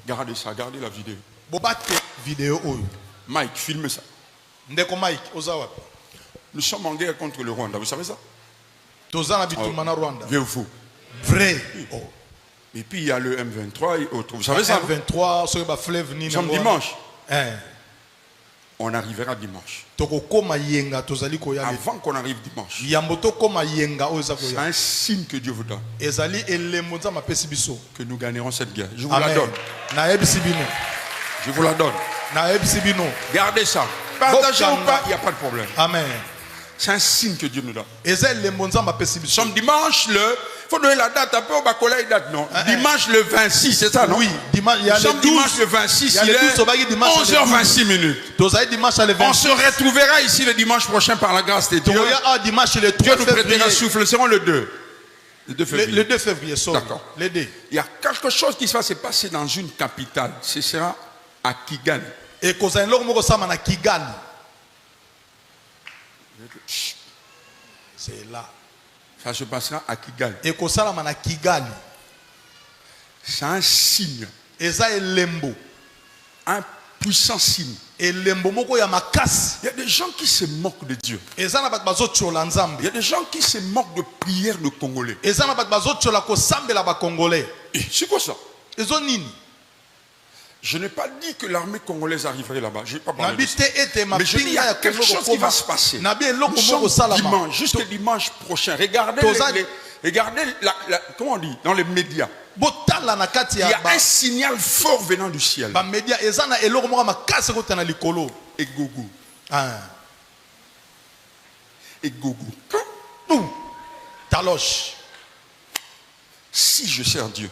Gardez ça, gardez la vidéo. Vidéo. Mike, filme ça. Ndeko Mike, ozawa. Nous sommes en guerre contre le Rwanda, vous savez ça? Tozana bitumana Rwanda. Vrai ou faux? Vrai. Oh. Et puis il y a le M23 et autres. Vous savez ça? M23, sur le fleuve Nous sommes dimanche. Hein. On arrivera dimanche. Avant qu'on arrive dimanche. C'est un signe que Dieu vous donne. Que nous gagnerons cette guerre. Je vous Amen. la donne. Je vous la donne. Gardez ça. Partagez ou pas, il n'y a pas de problème. Amen. C'est un signe que Dieu nous donne. Nous sommes dimanche le... Il faut donner la date un peu au Bakola et date, non? Dimanche le 26, c'est ça, non? Oui, dimanche, il y a le 12. Dimanche le 26, il est 11h26 minutes. On se retrouvera ici le dimanche prochain par la grâce de Dieu. Dieu nous prêtera souffle, nous serons le 2. Le 2 février. Le 2 février, d'accord. Il y a quelque chose qui va se passer dans une capitale. Ce sera à Kigali. Et qu'on a un Kigali. C'est là. Ça se passera à Kigali. Et qu'on a Kigali. C'est un signe. Et ça est lembo. Un puissant signe. Et lembo moko ya makasi. Il y a des gens qui se moquent de Dieu. Et ça n'a pas de bazo tchola nzambe. Il y a des gens qui se moquent de prières de Congolais. Et ça n'a pas de bazo tchola ko sambe la ba Congolais. C'est quoi ça? Et ça nini? Je n'ai pas dit que l'armée congolaise arriverait là-bas. Je n'ai pas parlé de ça. Mais je dis qu'il y a quelque chose qui va se passer. Nous sommes dimanche, juste dimanche prochain. Regardez, comment on dit, dans les médias. Il y a un signal fort venant du ciel. Et Gougou. Et Gougou. Taloche. Si je sers Dieu.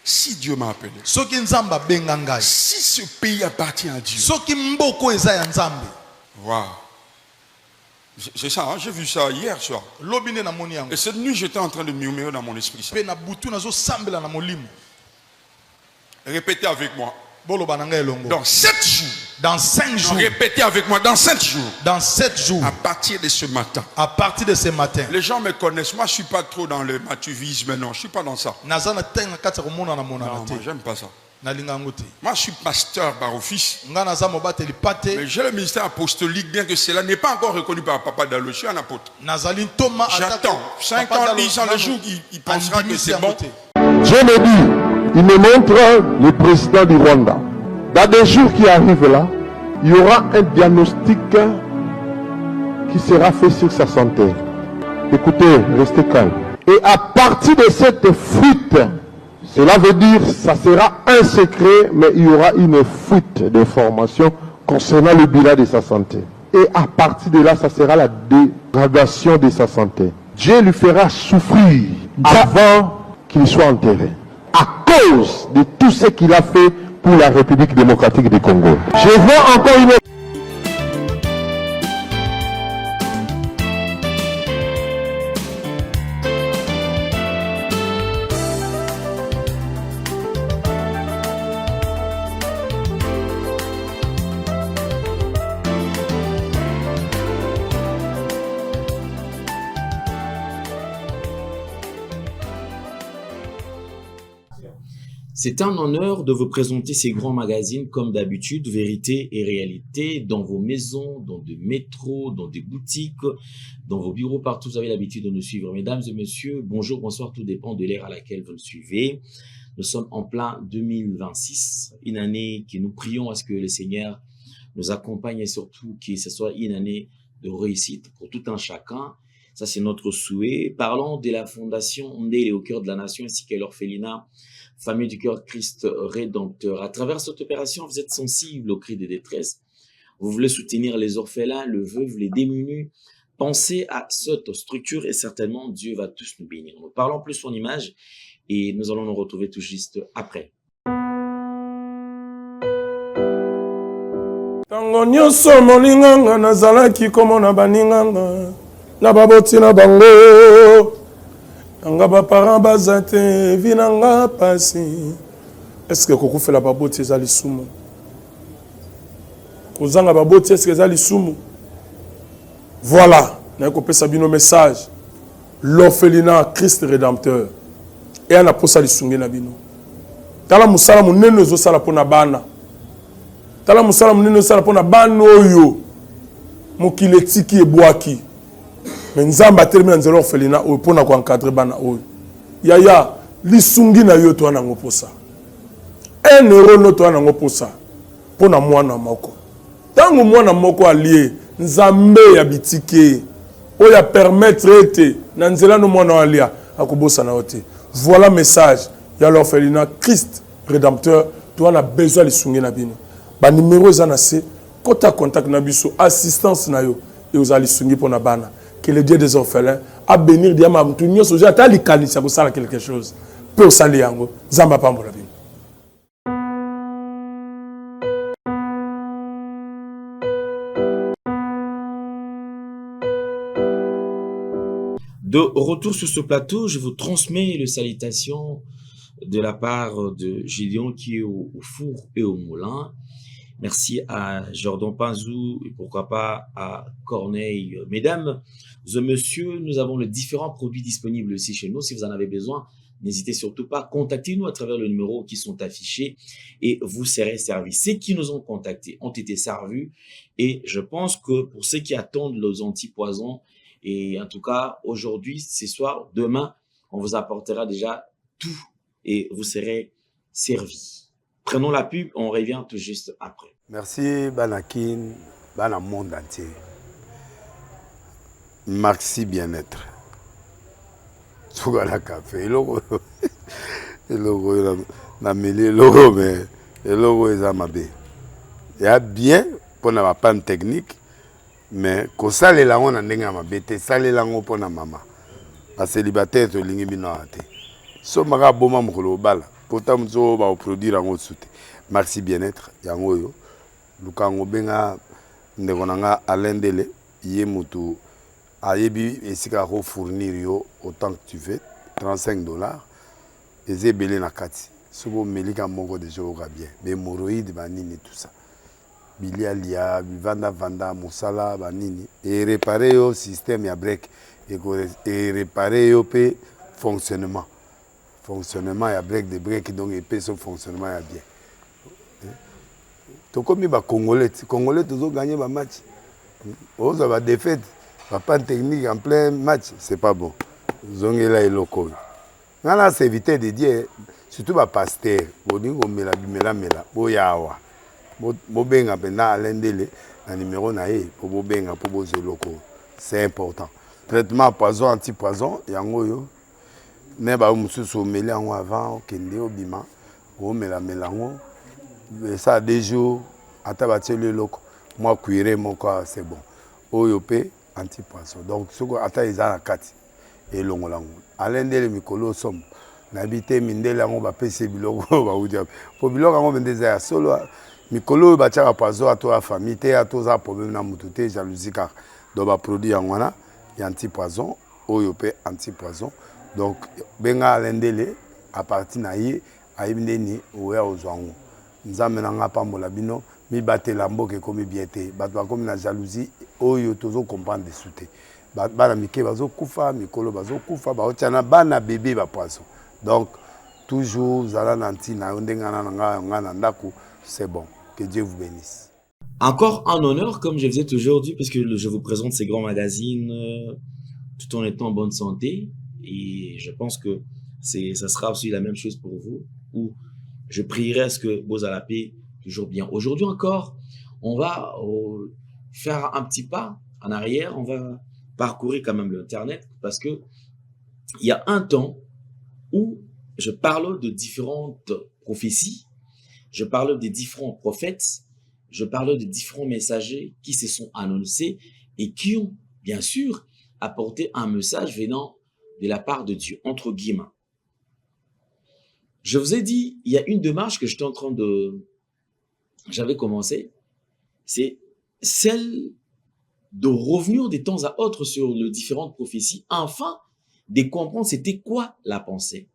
Si Dieu m'a appelé. Si ce pays appartient à Dieu. Wow. C'est ça, hein? J'ai vu ça hier soir. Et cette nuit, j'étais en train de murmurer dans mon esprit. Ça. Répétez avec moi. Dans 7 jours. Dans 5 jours. Répétez avec moi. Dans 7 jours. Dans 7 jours. À partir de ce matin. À partir de ce matin. Les gens me connaissent. Moi, je ne suis pas trop dans le mathuvisme. Non, je ne suis pas dans ça. Non, moi, j'aime pas ça. Moi, je suis pasteur par office. Mais j'ai le ministère apostolique, bien que cela n'est pas encore reconnu par Papa Dalo. Je suis un apôtre. J'attends 5 ans, 10 ans, le jour qu'il pensera que c'est bon. Dieu me dit, il me montre le président du Rwanda. Dans des jours qui arrivent là, il y aura un diagnostic qui sera fait sur sa santé. Écoutez, restez calme. Et à partir de cette fuite, cela veut dire que ça sera un secret, mais il y aura une fuite d'informations concernant le bilan de sa santé. Et à partir de là, ça sera la dégradation de sa santé. Dieu lui fera souffrir avant qu'il soit enterré. À cause de tout ce qu'il a fait pour la République démocratique du Congo. Je vois encore une... C'est un honneur de vous présenter ces grands magazines comme d'habitude, vérité et réalité, dans vos maisons, dans des métros, dans des boutiques, dans vos bureaux, partout vous avez l'habitude de nous suivre. Mesdames et messieurs, bonjour, bonsoir, tout dépend de l'ère à laquelle vous nous suivez. Nous sommes en plein 2026, une année que nous prions à ce que le Seigneur nous accompagne et surtout que ce soit une année de réussite pour tout un chacun. Ça, c'est notre souhait. Parlons de la Fondation Ondele au cœur de la nation ainsi que l'orphelinat Famille du cœur Christ Rédempteur. À travers cette opération, vous êtes sensible aux cris de détresse. Vous voulez soutenir les orphelins, les veuves, les démunis. Pensez à cette structure et certainement Dieu va tous nous bénir. Nous parlons plus en image et nous allons nous retrouver tout juste après. Tango nyonso molinganga nazalaki komona baninganga na baboti na bango. Nanga ba parents bazate vinanga pasi. Est-ce que koko fait la baboti ezali sumu? Kozanga baboti est-ce que ezali sumu? Voilà, na ko pesa bino message. L'orphelinat Christ Rédempteur. Et ana posa lisungi na bino. tala musala munene zo sala pona bana tala musala munene sala pona bana oyo mokile tiki ebwaki mais nzamba termina nzelo orphelina oyo pona ko encadrer bana oyo yaya lisungi na yo to na ngoposa 1 euro no to na ngoposa pona mwana moko tango mwana moko alie nzambe ya bitike oya permettre ete na nzela no mwana alia akobosa na ote. Voilà message ya l'orphelinat Christ rédempteur to na besoin lisungi na bino ba numéro za na se kota contact na biso assistance na yo et aux lisungi pona bana que le Dieu des orphelins a bénir diama mtu nyoso ja ta likanisa ko sala quelque chose peut osali yango zamba pambola bino. De retour sur ce plateau, je vous transmets les salutations de la part de Gédéon qui est au four et au moulin. Merci à Jordan Panzou et pourquoi pas à Corneille. Mesdames et messieurs, nous avons les différents produits disponibles ici chez nous. Si vous en avez besoin, n'hésitez surtout pas. Contactez-nous à travers le numéro qui sont affichés et vous serez servis. Ceux qui nous ont contactés ont été servis et je pense que pour ceux qui attendent les antipoisons, et en tout cas, aujourd'hui, ce soir, demain, on vous apportera déjà tout et vous serez servis. Prenons la pub, on revient tout juste après. Merci, Banakin, Bana monde entier. Maxi bien-être. Sougala café, le logo, na mêlé, logo, mais le logo est amabé. Il y a bien pour la panne technique. Mais quand ça les langues on n'enga ma bête ça les langues pour na maman la célibataire to lingi bino ate so maga boma mukolo bala pourtant mzo ba produire en soute merci bien-être yango yo lukango benga ndeko nanga alendele ye mutu ayebi esika ko fournir yo autant que tu veux $35 ezebele na kati sobo melika moko de jour bien mais hémorroïdes banini tout ça bilialia vanda musala banini et réparer au système ya break et réparer au pe fonctionnement ya break de break donc et pe son fonctionnement ya bien to comme ba congolais toujours gagner ba match on va défaite pas technique en plein match c'est pas bon zongela et loco ngala c'est éviter de dire surtout ba pasteur boningo mela boyawa bobenga pena alendele na numéro na ye pour bobenga pour bozoloko c'est important traitement poison anti-poison yango yo ne ba mususu meli yango avant kende obima o mela melango ça des jours atabatie le loko moi cuire mon corps c'est bon oyo pe anti-poison donc soko ata izana kati et longolango alendele mikolo somme nabité mindele yango ba pese biloko ba udia po biloko yango bendeza ya solo mikolo bachaka poison à toi famille te à toi problème na mututé jalousie car do ba produit yango na anti-poison oyo pe anti-poison donc benga alendele à partir na ye ayibindeni oya ozwango nzambe na ngapa mbola bino mi batela mboke komi biete bato bakomi na jalousie oyo tozo comprendre de souté bana mike bazo kufa mikolo bazo kufa ba otiana bana bébé ba poison donc toujours zala nanti na ndengana ngana ndako c'est bon. Que Dieu vous bénisse. Encore un honneur, comme je faisais aujourd'hui, parce que je vous présente ces grands magazines tout en étant en bonne santé. Et je pense que ça sera aussi la même chose pour vous, où je prierai à ce que vous allez la paix toujours bien. Aujourd'hui encore, on va faire un petit pas en arrière. On va parcourir quand même l'Internet, parce que il y a un temps où je parle de différentes prophéties. Je parle des différents prophètes, je parle des différents messagers qui se sont annoncés et qui ont, bien sûr, apporté un message venant de la part de Dieu, entre guillemets. Je vous ai dit, il y a une démarche que j'avais commencé, c'est celle de revenir de temps à autre sur les différentes prophéties, afin de comprendre c'était quoi la pensée.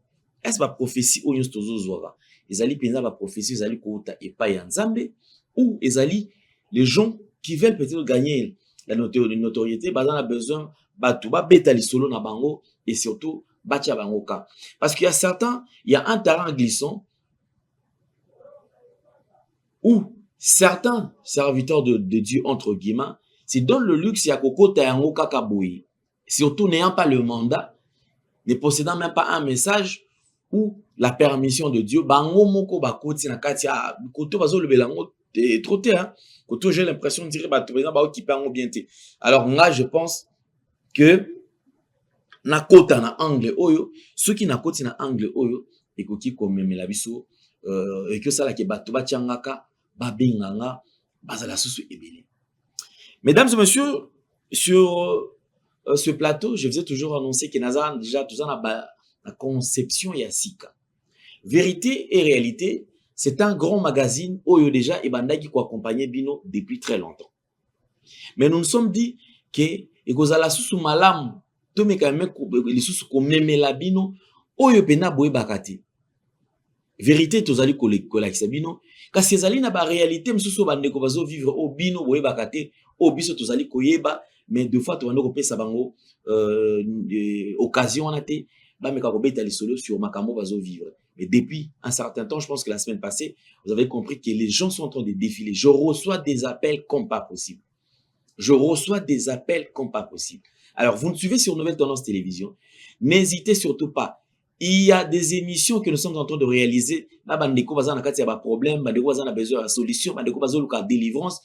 Est-ce la prophétie ou ezali penza ba prophétie ezali kota epa ya nzambe ou ezali les gens qui veulent peut-être gagner la notoriété bazana besoin batu ba beta solo na bango et surtout batia bango ka parce qu'il y a certains il y a un terrain glissant où certains serviteurs de Dieu, entre guillemets, se donnent le luxe ya kokota yango kaka boye, surtout n'ayant pas le mandat, ne possédant même pas un message ou la permission de Dieu, bango moko bakoti na kati ya koto bazo le belango trop té hein. Koto j'ai l'impression de dire ba to bena ba okipa yango bien té. Alors moi je pense que na kota na angle oyo, ceux qui na koti na angle oyo ekoki komemela biso et que ça la ke bato ba tiangaka ba benganga bazala susu ebele. Mesdames et messieurs, sur ce plateau, je faisais toujours annoncer que Nazan déjà tout ça la conception yasika. Vérité et réalité, c'est un grand magazine oyo déjà et bandaki ko accompagner bino depuis très longtemps. Mais nous nous sommes dit que ekozala susu malamu to meka meko les susu ko memela bino oyo pena boye bakati. Vérité tozali kolakisa bino kasi ezali na ba réalité msusu bandeko bazo vivre au bino boye bakate au biso tozali koyeba mais deux fois tobando kopesa bango occasion na te ba meka ko beta lisolo sur makambo bazo vivre. Mais depuis un certain temps, je pense que la semaine passée, vous avez compris que les gens sont en train de défiler. Je reçois des appels comme pas possible. Je reçois des appels comme pas possible. Alors, vous nous suivez sur Nouvelle Tendance Télévision. N'hésitez surtout pas. Il y a des émissions que nous sommes en train de réaliser. Là, bandeko bazana kati ya ba problème, bandeko bazana besoin de solution, bandeko bazolo ka délivrance.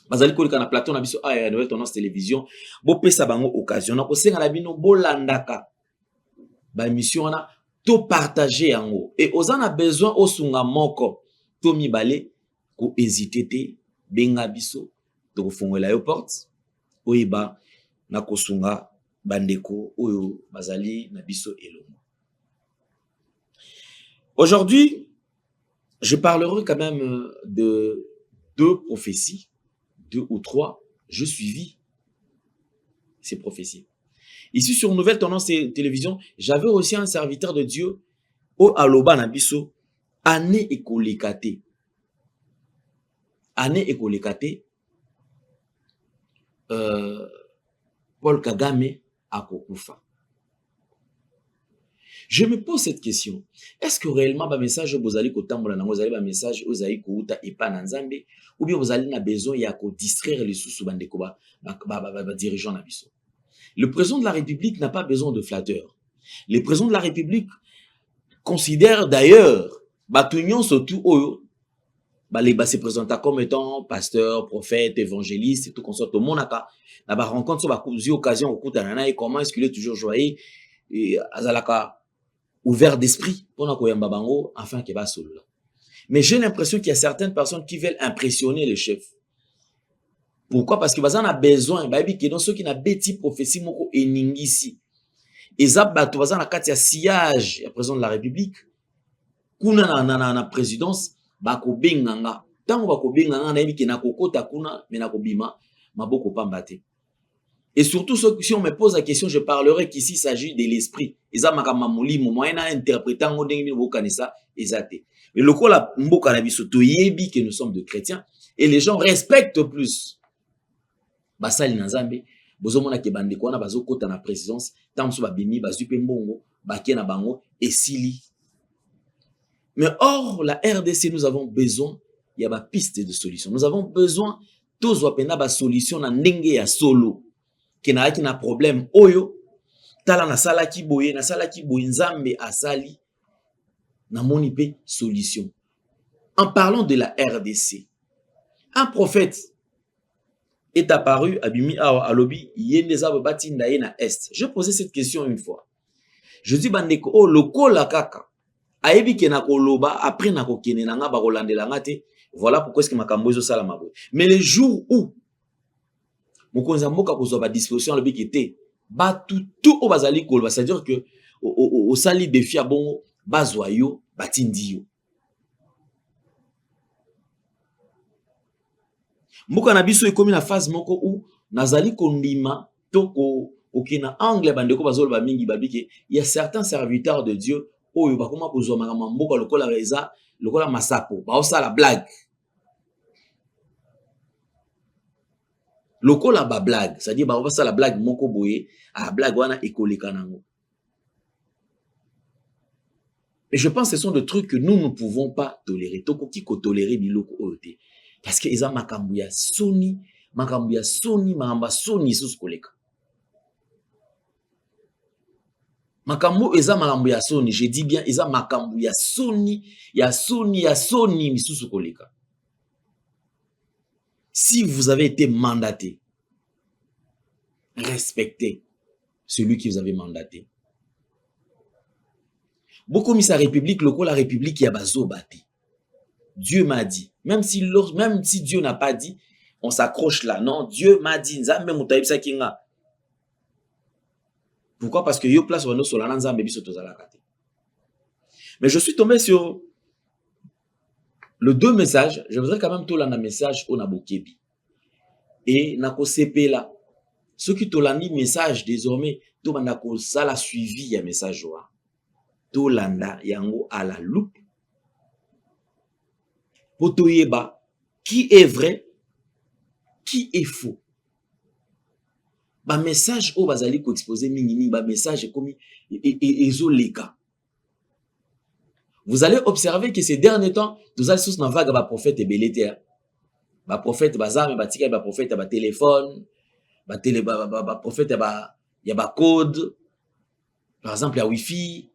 Bazali ko na plateau na biso a Nouvelle Tendance Télévision. Bo pesa bango occasion. Na ko senga la bino bolandaka. Ba émission na to partager yango. Et ozana besoin osunga moko to mibale ko hésiter te benga biso to kofungola yo porte oyiba na kosunga bandeko oyo bazali na biso elongo. Aujourd'hui, je parlerai quand même de 2 prophéties, 2 ou 3. Je suivis ces prophéties. Ici sur Nouvelle Tendance Télévision, j'avais aussi un serviteur de Dieu au Aloba Nabiso, année écolekate. Année écolekate, Paul Kagame a kokufa. Je me pose cette question. Est-ce que réellement, le message vous allez kotambola nango, vous allez un message vous allez kouta et pas nanzambe, ou bien vous allez na besoin ya ko distraire les sous bandeko ba dirigeant Nabiso. Le président de la République n'a pas besoin de flatteurs. Le président de la République considère d'ailleurs, Batunion surtout, se présenta comme étant pasteur, prophète, évangéliste, et tout consort au Monaka. N'a pas rencontre sur la occasion au coup d'anana et comment est-ce qu'il est toujours joyeux et azalaka ouvert d'esprit pour na koyamba bango afin qu'il va solo. Mais j'ai l'impression qu'il y a certaines personnes qui veulent impressionner le chef. Pourquoi? Parce que bazan a besoin, baby que dans ceux qui n'a bêti prophétie moko eningisi. Ezabatu bazan a katia sillage à président de la République. Kuna na présidence bako benganga. Tango bako benganga na yebi na kokota kuna mais na kobima maboko pambate. Et surtout si on me pose la question, je parlerai qu'ici il s'agit de l'esprit. Ezamaka mamuli mo moyen à interpréter ngo ndenge bokanisa ezate. Mais le kola mboka na biso to yebi que nous sommes de chrétiens et les gens respectent plus. Basali Nazambe, bozomona ke bandeko wana bazokota na présidence, tamso babimi bazupe mbongo, bakie na bango et sili. Mais or la RDC nous avons besoin, il y a ba piste de solution. Nous avons besoin tous wapena ba solution na ndenge ya solo. Ke naaki na problème oyo tala na sala ki boye nzambe asali na moni pe solution. En parlant de la RDC, un prophète est apparu à Bimi à Lobi, Yendeza Bati Ndaye na Est. Je posais cette question une fois. Je dis bandeko oh loko la kaka. Ayebi ke na koloba après na kokene na nga ba rolandela ngate. Voilà pourquoi est-ce que makambo zo sala mabo. Mais le jour où mokonza mboka kozwa ba disposition lobi kete ba tout o bazali koloba, c'est-à-dire que au sali défi a bongo bazwa yo batindi yo. Mboka na biso ekomi na phase moko où nazali kondima to okina angle bandeko bazolo ba mingi babike il y a certains serviteurs de Dieu oyo bakoma kozwa makama mboka lokola reza lokola masapo ba osala blague lokola ba blague, c'est-à-dire ba osala blague moko boye a blague wana ekoleka nango. Et je pense que ce sont des trucs que nous ne pouvons pas tolérer. Tokoki ko tolérer biloko oyote. Parce que ils ont makambuya soni sous koleka. Makambu eza makambuya soni, je dis bien eza makambuya soni sous koleka. Si vous avez été mandaté, respectez celui qui vous avait mandaté. Beaucoup mis sa république, la république y a bazo bâti. Dieu m'a dit, même si Dieu n'a pas dit, on s'accroche là. Non, Dieu m'a dit, pourquoi? Parce que yo place wano sur la nzambe biso tozala kate. Mais je suis tombé sur le deux messages. Je voudrais quand même tout un message au Nabokebi. Et nako CP là. Ceux qui tolandi message désormais, tout nako ça la suivi ya message wa. Tolanda yango à la loupe. Potoyeba qui est vrai, qui est faux. Ba message au bazali ko exposer mingi ba message comme ezoleka. Vous allez observer que ces derniers temps, nous allons sous na vague ba prophète et belete. Ba prophète bazame ba tika ba prophète ba téléphone, ba prophète ya ba code. Par exemple, la wifi,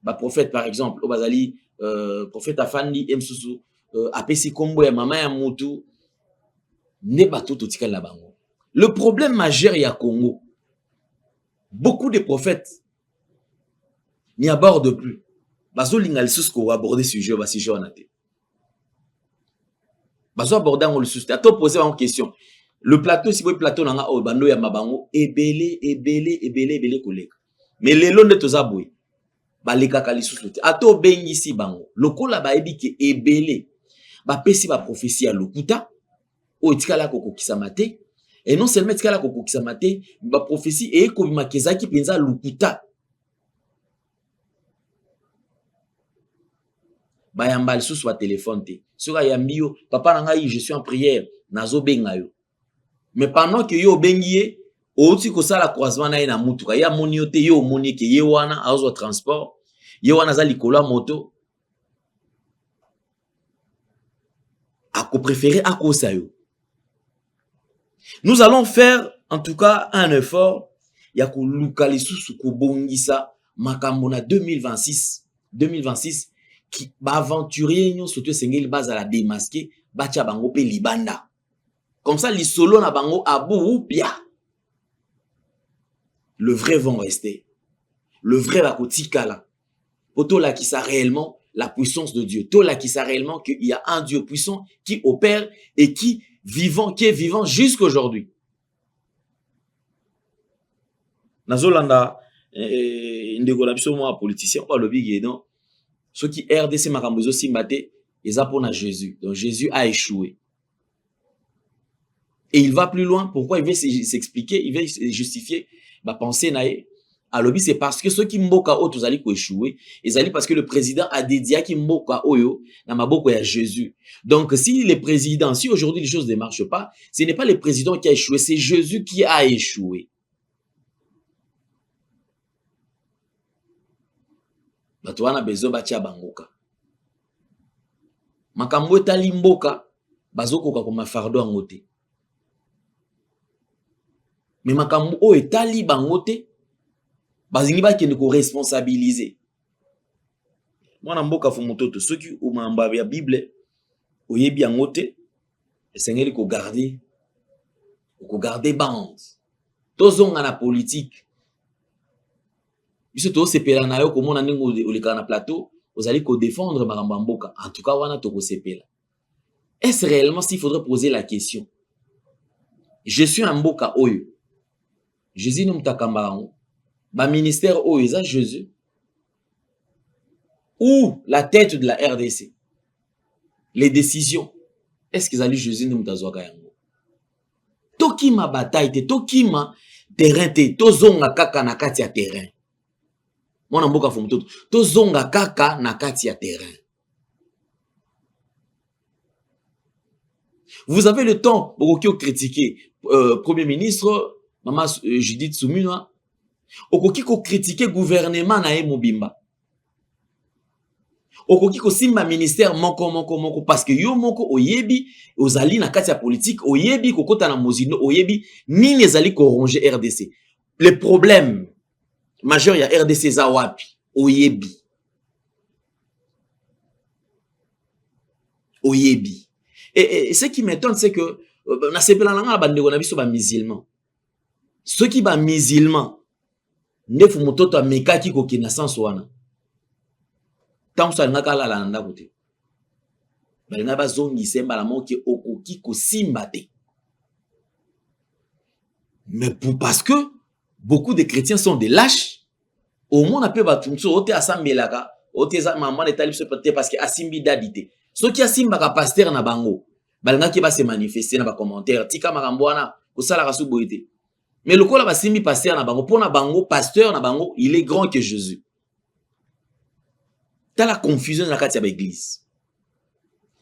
ba prophète par exemple, au bazali prophète afandi msusu apesi kombo ya mama ya mutu ne ba tout tika la bango. Le problème majeur il y a Congo. Beaucoup de prophètes n'y abordent plus. Bazo lingal susko aborder sujet ba sujet on a été. Bazo aborder on le sujet. A to poser en question. Le plateau si vous plateau nanga o bando ya mabango ebele koleka. Mais lelo ne tozabwe. Ba leka kali susu. A to bengi si bango. Lokola ba ebi ke ebele. Ba pesi ba prophétie ya lokuta o tikala koko kisamate. Et non seulement tikala koko kisamate, ba prophétie e ko bimakeza ki penza lokuta. Ba yambal sous wa téléphone te. Sura yambio papa nanga je suis en prière nazo benga yo. Mais pendant que yo bengiye outi ko sala croisement na ina mutuka ya moniote yo monike ye wana azo transport ye wana za likola moto ako préférer akosa yo. Nous allons faire en tout cas un effort ya ko lukali susu ko bongisa makambo na 2026 qui ba aventurier nyo soto sengeli baza la démasquer bacha bango pe libanda. Comme ça les solo na bango abu bia. Le vrai vont rester. Le vrai va kotikala. Poto la qui ça réellement la puissance de Dieu. To la qui ça réellement qu'il y a un Dieu puissant qui opère et qui est vivant jusqu'à aujourd'hui. Nazolanda ndeko na biso mo politicien pas le big non. Ceux qui RDC makambozo simbate ils a pour Jésus. Donc Jésus a échoué. Et il va plus loin. Pourquoi il veut s'expliquer, il veut justifier ma pensée nae. À l'objet, c'est parce que ceux qui mboka o tous allez échouer, ils allaient parce que le président a dédié qui mboka oyo na maboko ya Jésus. Donc si les présidents, si aujourd'hui les choses ne marchent pas, ce n'est pas le président qui a échoué, c'est Jésus qui a échoué. Batuana bezo batia bangoka. Makambo etali mboka bazokoka ko mafardo angote. Mais makambo o etali bangote bazingi ba kende ko responsabiliser. Mwana mboka fu mototo soki o mamba ya Bible oyebi angote esengeli ko garder bande. Tozonga na politique. Biso to sepela na yo komona ningo oleka na plateau, ozali ko défendre makambo mboka. En tout cas wana to ko sepela. Est-ce réellement s'il faudrait poser la question? Je suis un mboka oyo. Jésus nous mtakambarango. Ba ministère oyo eza Jésus. Ou la tête de la RDC. Les décisions. Est-ce qu'ils allaient Jésus nous mtazwaka yango? Tokima bataille te, tokima terrain te, tozonga kaka na kati ya terrain. Mwana mboka fu mtoto, tozonga kaka na kati ya terrain. Vous avez le temps pour critiquer Premier ministre Maman Judith Suminwa, okoki ko critiquer gouvernement na Mobimba. okoki ko simba ministère moko parce que yo moko oyebi ozali na kati ya politique oyebi kokota na mozino oyebi nini ezali corronger RDC. Le problème majeur ya RDC za wapi oyebi. Et ce qui m'étonne c'est que na sepela nga bandeko na biso ba musulman. Ceux qui ba musulman nefu mototo amekaki ko kina sans wana. Tant ça nga kala la nda kote. Ba nga ba zongi semba la moki okoki ko simba te. Mais parce que beaucoup de chrétiens sont des lâches. Au moins on peut batumso ote asambelaka, ote za maman de talib se peut-être parce que asimbi dadité. Ceux qui asimba ka pasteur na bango, balanga ki ba se manifester na ba commentaire, tika makambwana ko sala ka suboité. Mais le kola ba simbi pasteur na bango, pona bango pasteur na bango, il est grand que Jésus. T'as la confusion dans la kati ya l'église.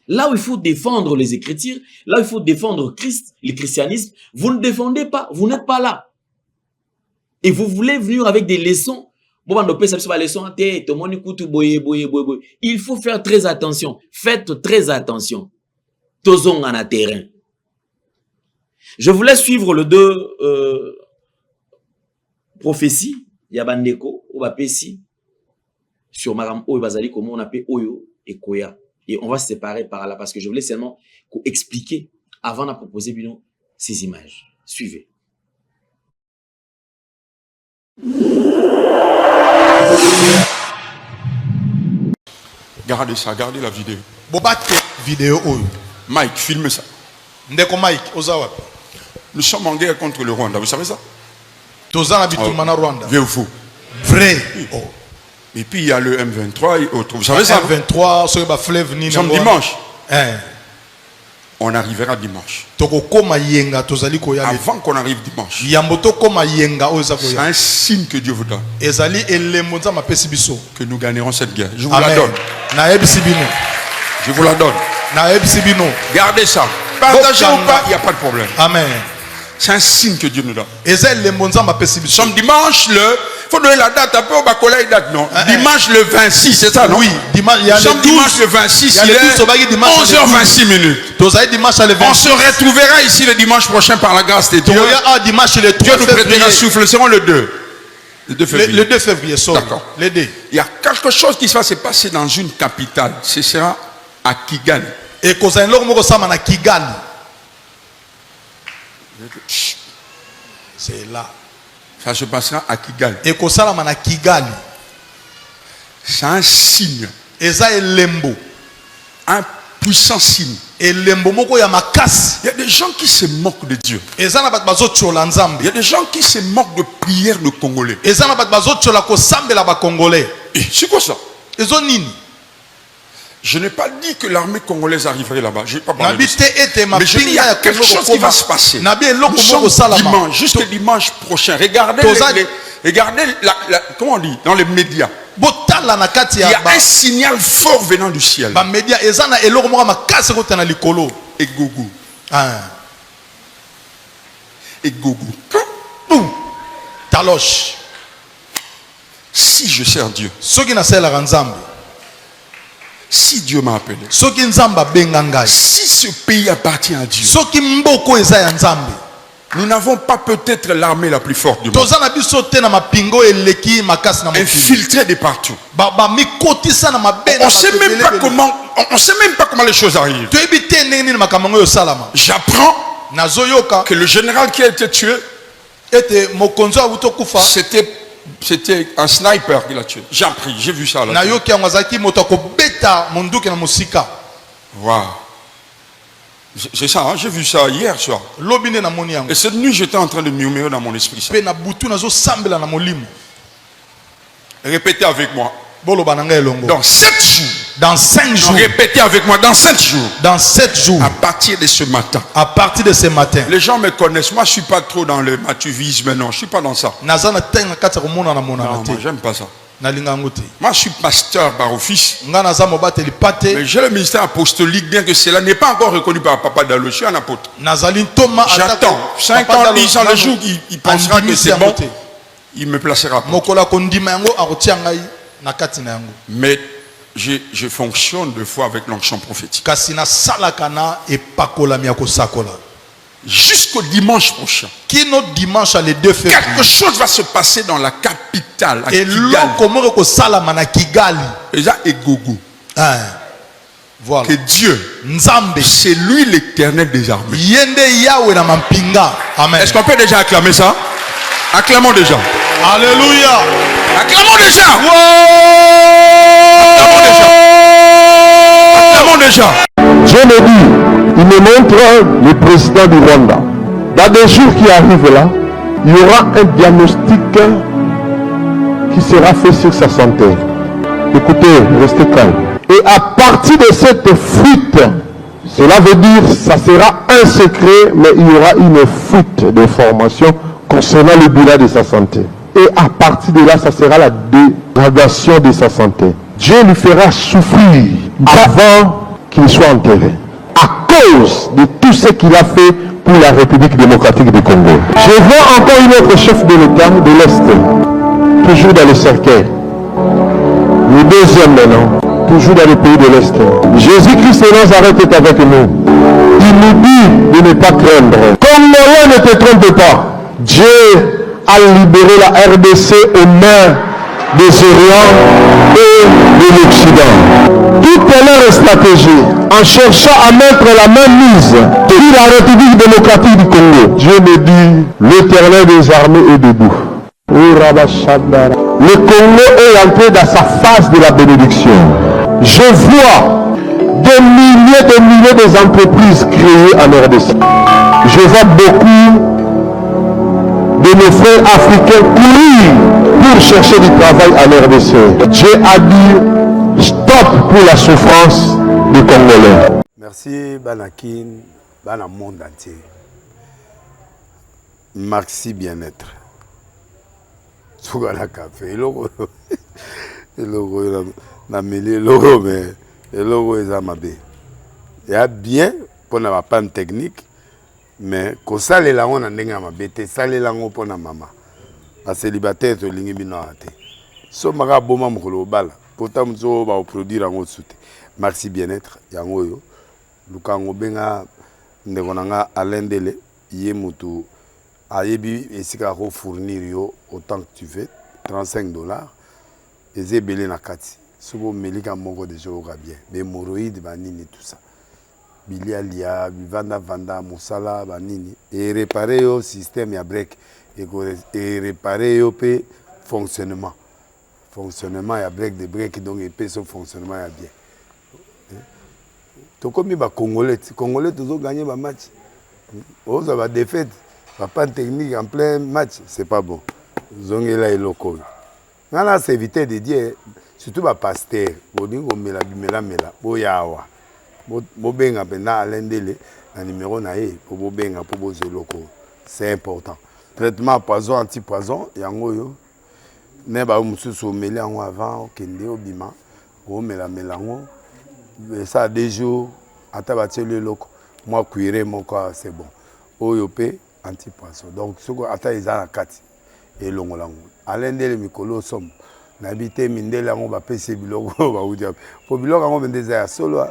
Là où il faut défendre les Écritures, là où il faut défendre Christ, le christianisme, vous ne défendez pas, vous n'êtes pas là. Et vous voulez venir avec des leçons. Il faut faire très attention. Faites très attention. Tozong en terrain. Je voulais suivre le deux prophéties. Yabandeko, Obapesi, sur Maram Oyo Bazali, comment on appelle Oyo et Koya. Et on va se séparer par là parce que je voulais seulement expliquer avant de proposer ces images. Suivez. Gardez ça, gardez la vidéo. Bobate vidéo oyo. Mike, filme ça. Ndeko Mike, ozawa. Nous sommes en guerre contre le Rwanda, vous savez ça? Tozana bitumana Rwanda. Vrai ou faux? Vrai. Oh. Et puis il y a le M23 et autres. Vous savez ça? M23, sur le fleuve Nous sommes dimanche. Hein. On arrivera dimanche. Avant qu'on arrive dimanche. C'est un signe que Dieu vous donne. Que nous gagnerons cette guerre. Je vous Amen. la donne. Je vous la donne. Gardez ça. Partagez ou pas, il n'y a pas de problème. Amen. C'est un signe que Dieu nous donne. Nous sommes dimanche le... Il faut donner la date un peu au Bakola date, non? Dimanche le 26, c'est ça, non? Oui, dimanche le 26, il est 11h26 minutes. On se retrouvera ici le dimanche prochain par la grâce de Dieu. Dieu nous prêtera souffle, seront le 2. Le 2 février. Le 2 février, d'accord. Il y a quelque chose qui va se passer dans une capitale. Ce sera à Kigali. Et Kigali. C'est là. Ça se passera à Kigali. Et Kigali. C'est un signe. Un puissant signe. Il y a des gens qui se moquent de Dieu. Il y a des gens qui se moquent de prières de Congolais. Et c'est quoi ça? Je n'ai pas dit que l'armée congolaise arriverait là-bas. Je n'ai pas parlé de ça. Mais je dis qu'il y a quelque chose qui va se passer. Nous sommes dimanche, jusqu'à dimanche prochain. Regardez, comment on dit, dans les médias. Il y a un signal fort venant du ciel. Et Gougou. Et Gougou. Taloche. Si je sers Dieu. Si Dieu m'a appelé, si ce pays appartient à Dieu, nous n'avons pas peut-être l'armée la plus forte du monde, infiltrée de partout. On ne sait même pas comment les choses arrivent. J'apprends que le général qui a été tué, c'était un sniper qui l'a tué. J'ai appris, j'ai vu ça là. Wow. C'est ça, hein? J'ai vu ça hier soir. Et cette nuit, j'étais en train de murmurer dans mon esprit. Répétez avec moi. Dans 7 jours. Dans 5 jours. Répétez avec moi. Dans 7 jours. Dans 7 jours. À partir de ce matin. À partir de ce matin. Les gens me connaissent. Moi, je ne suis pas trop dans le mathuvisme. Non, je ne suis pas dans ça. Non, moi, j'aime pas ça. Moi, je suis pasteur par office. Mais j'ai le ministère apostolique, bien que cela n'est pas encore reconnu par Papa Dalo. Je suis un apôtre. J'attends 5 ans, 10 ans, le jour qu'il pensera que c'est bon, il me placera. Mais je fonctionne deux fois avec l'onction prophétique. Jusqu'au dimanche prochain. Quelque chose va se passer dans la capitale. À Kigali. Et Gogo. Voilà. Que Dieu, c'est lui l'Éternel des armées. Amen. Est-ce qu'on peut déjà acclamer ça? Acclamons déjà. Alléluia. Acclamons déjà. Acclamons déjà. Dieu me dit, il me montre le président du Rwanda. Dans des jours qui arrivent là, il y aura un diagnostic qui sera fait sur sa santé. Écoutez, restez calme. Et à partir de cette fuite, cela veut dire que ça sera un secret, mais il y aura une fuite d'informations concernant le bilan de sa santé. Et à partir de là, ça sera la dégradation de sa santé. Dieu lui fera souffrir avant qu'il soit enterré. À cause de tout ce qu'il a fait pour la République démocratique du Congo. Je vois encore une autre chef de l'État de l'Est, toujours dans le cercueil. Le deuxième maintenant, toujours dans le pays de l'Est. Jésus-Christ de Nazareth est avec nous. Il nous dit de ne pas craindre. Congolais, ne te trompe pas. Dieu a libéré la RDC aux mains des Orients et de l'Occident. Toute leur stratégie en cherchant à mettre la main mise sur la République démocratique du Congo. Dieu me dit, l'Éternel des armées est debout. Le Congo est entré dans sa phase de la bénédiction. Je vois des milliers de entreprises créées en RDC. Je vois beaucoup de nos frères africains courir pour chercher du travail en RDC. Dieu a dit stop pour la souffrance des Congolais. Merci Banakin, Bana monde entier. Merci bien-être. Sougala café, logo na mêlé logo mais logo est amabé. Il y a bien pour na panne technique. Mais quand ça les langues on ndenge ma bête ça les langues pour na mama a célibataire to lingi bino ate so maka boma mukolo bala pourtant mzo ba produire en soute merci bien-être yango yo lukango benga ndeko nanga alendele ye mutu ayebi esika ko fournir yo autant que tu veux $35 ezebele na kati sobo melika moko de jour bien mais hémorroïdes banini tout ça bilialia vanda musala banini et réparer au système ya break et réparer au pe fonctionnement ya break de break donc et pe son fonctionnement ya bien to comme ba congolais toujours gagner ba match on va défaite pas technique en plein match c'est pas bon zongela eloko ngana c'est éviter de dire surtout ba pasteur bodingo mela boyawa bobenga pena alendele na numéro na ye pour bobenga pour bozoloko c'est important traitement poison anti-poison yango yo ne ba mususu meli yango avant kende obima o melango ça 2 jours ata bateli loko moi cuire moko c'est bon oyo pe anti-poison donc soko ata ezala kati elongolango alendele mikolo somme na bité mindele yango ba pese biloko ba udia po biloko yango bendeza ya solo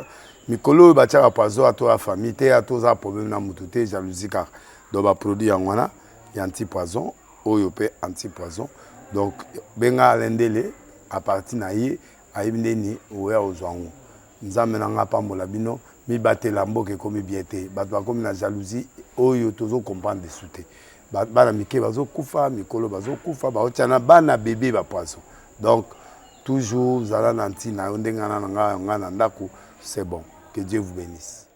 mikolo batiaka poison à toi famille te à tous problème na mutu te jalousie car donc ba produit yango na ya anti-poison oyo pe anti-poison donc benga alendele à partir na ye ayibindeni oya ozwango nzambe na nga pambola bino mi batela mboke komi bien te bato bakomi na jalousie oyo tozo comprendre de souté bana mike bazo kufa mikolo bazo kufa baotiana bana bébé ba poison donc toujours zala nanti na ndengana nga na ndako c'est bon. Que Dieu vous bénisse.